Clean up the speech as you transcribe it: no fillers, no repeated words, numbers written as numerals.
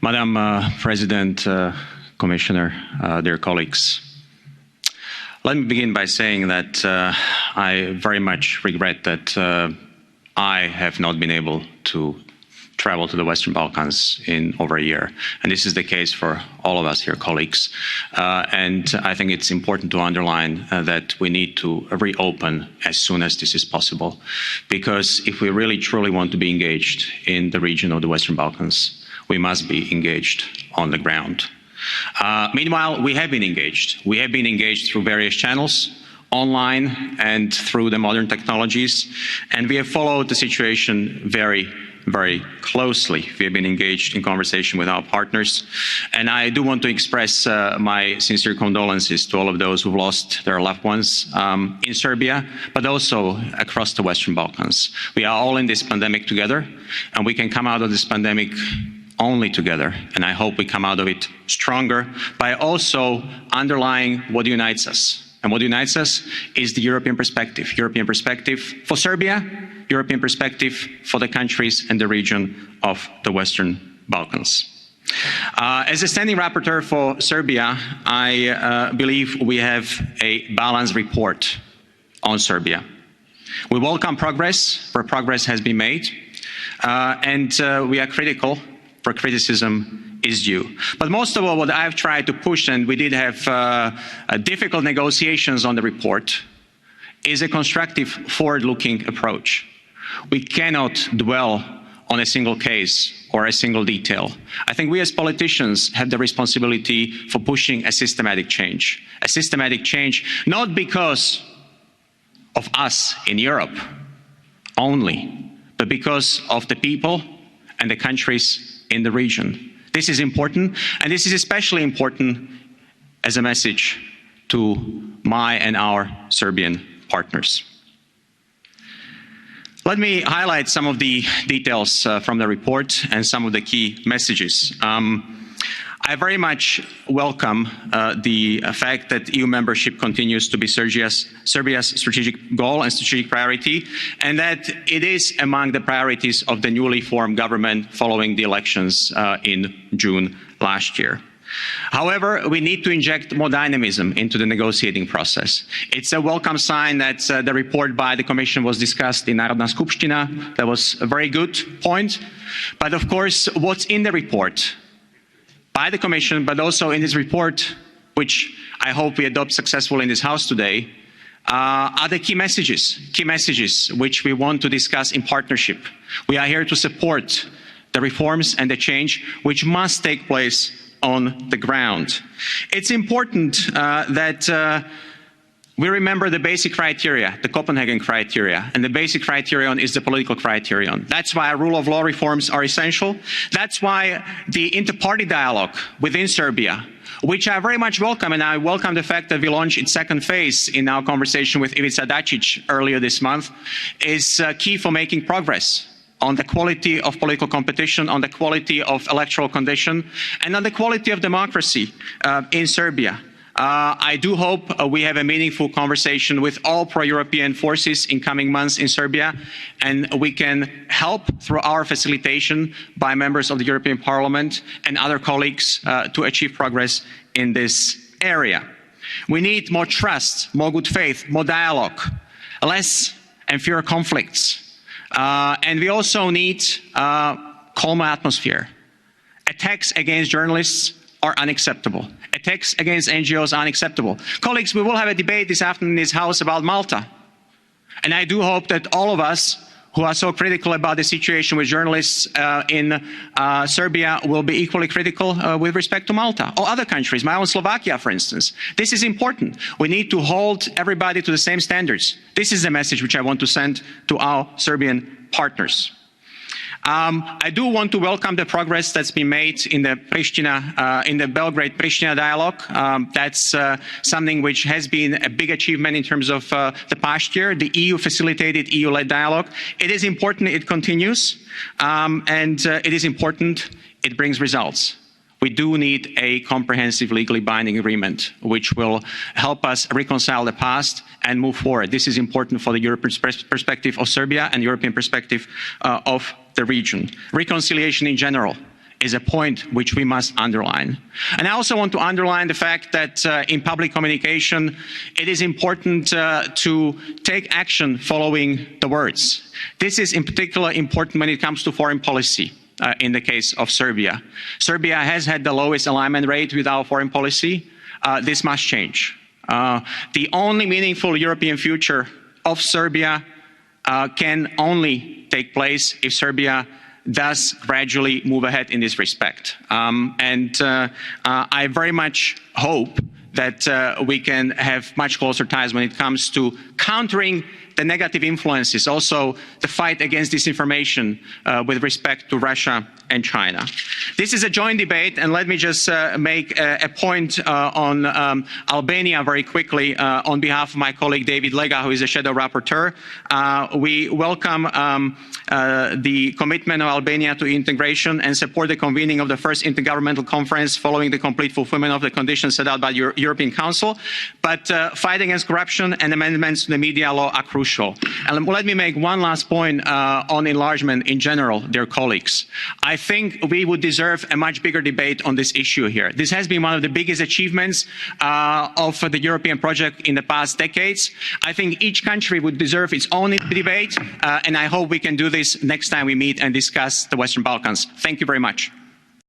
Madam President, Commissioner, dear colleagues, let me begin by saying that I very much regret that I have not been able to travel to the Western Balkans in over a year. And this is the case for all of us here, colleagues. And I think it's important to underline that we need to reopen as soon as this is possible. Because if we really truly want to be engaged in the region of the Western Balkans, we must be engaged on the ground. Meanwhile, we have been engaged. We have been engaged through various channels, online and through the modern technologies. And we have followed the situation very closely. We have been engaged in conversation with our partners. And I do want to express my sincere condolences to all of those who've lost their loved ones in Serbia, but also across the Western Balkans. We are all in this pandemic together, and we can come out of this pandemic only together. And I hope we come out of it stronger by also underlying what unites us. And what unites us is the European perspective for Serbia, European perspective for the countries and the region of the Western Balkans. As a standing rapporteur for Serbia, I believe we have a balanced report on Serbia. We welcome progress where progress has been made, and we are critical where criticism is due. But most of all, what I've tried to push, and we did have difficult negotiations on the report, is a constructive forward-looking approach. We cannot dwell on a single case or a single detail. I think we as politicians have the responsibility for pushing a systematic change. A systematic change, not because of us in Europe only, but because of the people and the countries in the region. This is important, and this is especially important as a message to my and our Serbian partners. Let me highlight some of the details from the report and some of the key messages. I very much welcome the fact that EU membership continues to be Serbia's strategic goal and strategic priority, and that it is among the priorities of the newly formed government following the elections in June last year. However, we need to inject more dynamism into the negotiating process. It's a welcome sign that the report by the Commission was discussed in Narodna Skupština. That was a very good point. But of course, what's in the report by the Commission, but also in this report, which I hope we adopt successfully in this House today, are the key messages which we want to discuss in partnership. We are here to support the reforms and the change which must take place on the ground. It's important that we remember the basic criteria, the Copenhagen criteria, and the basic criterion is the political criterion. That's why rule of law reforms are essential. That's why the inter-party dialogue within Serbia, which I very much welcome, and I welcome the fact that we launched its second phase in our conversation with Ivica Dačić earlier this month, is key for making progress on the quality of political competition, on the quality of electoral condition, and on the quality of democracy in Serbia. I do hope we have a meaningful conversation with all pro-European forces in coming months in Serbia, and we can help through our facilitation by members of the European Parliament and other colleagues to achieve progress in this area. We need more trust, more good faith, more dialogue, less and fewer conflicts. And we also need a calmer atmosphere. Attacks against journalists are unacceptable. Attacks against NGOs are unacceptable. Colleagues, we will have a debate this afternoon in this House about Malta. And I do hope that all of us who are so critical about the situation with journalists in Serbia will be equally critical with respect to Malta or other countries, my own Slovakia, for instance. This is important. We need to hold everybody to the same standards. This is the message which I want to send to our Serbian partners. I do want to welcome the progress that's been made in the Belgrade-Pristina dialogue. That's something which has been a big achievement in terms of the past year, the EU-facilitated, EU-led dialogue. It is important it continues, and it is important it brings results. We do need a comprehensive legally binding agreement which will help us reconcile the past and move forward. This is important for the European perspective of Serbia and European perspective of the region. Reconciliation in general is a point which we must underline. And I also want to underline the fact that in public communication, it is important to take action following the words. This is in particular important when it comes to foreign policy. In the case of Serbia. Serbia has had the lowest alignment rate with our foreign policy. This must change. The only meaningful European future of Serbia can only take place if Serbia does gradually move ahead in this respect. I very much hope that we can have much closer ties when it comes to countering the negative influences, also the fight against disinformation with respect to Russia and China. This is a joint debate, and let me just make a point on Albania very quickly on behalf of my colleague David Lega, who is a shadow rapporteur. We welcome the commitment of Albania to integration and support the convening of the first intergovernmental conference following the complete fulfilment of the conditions set out by the European Council. But fight against corruption and amendments to the media law are crucial. And let me make one last point on enlargement in general, dear colleagues. I think we would deserve a much bigger debate on this issue here. This has been one of the biggest achievements of the European project in the past decades. I think each country would deserve its own debate, and I hope we can do this next time we meet and discuss the Western Balkans. Thank you very much.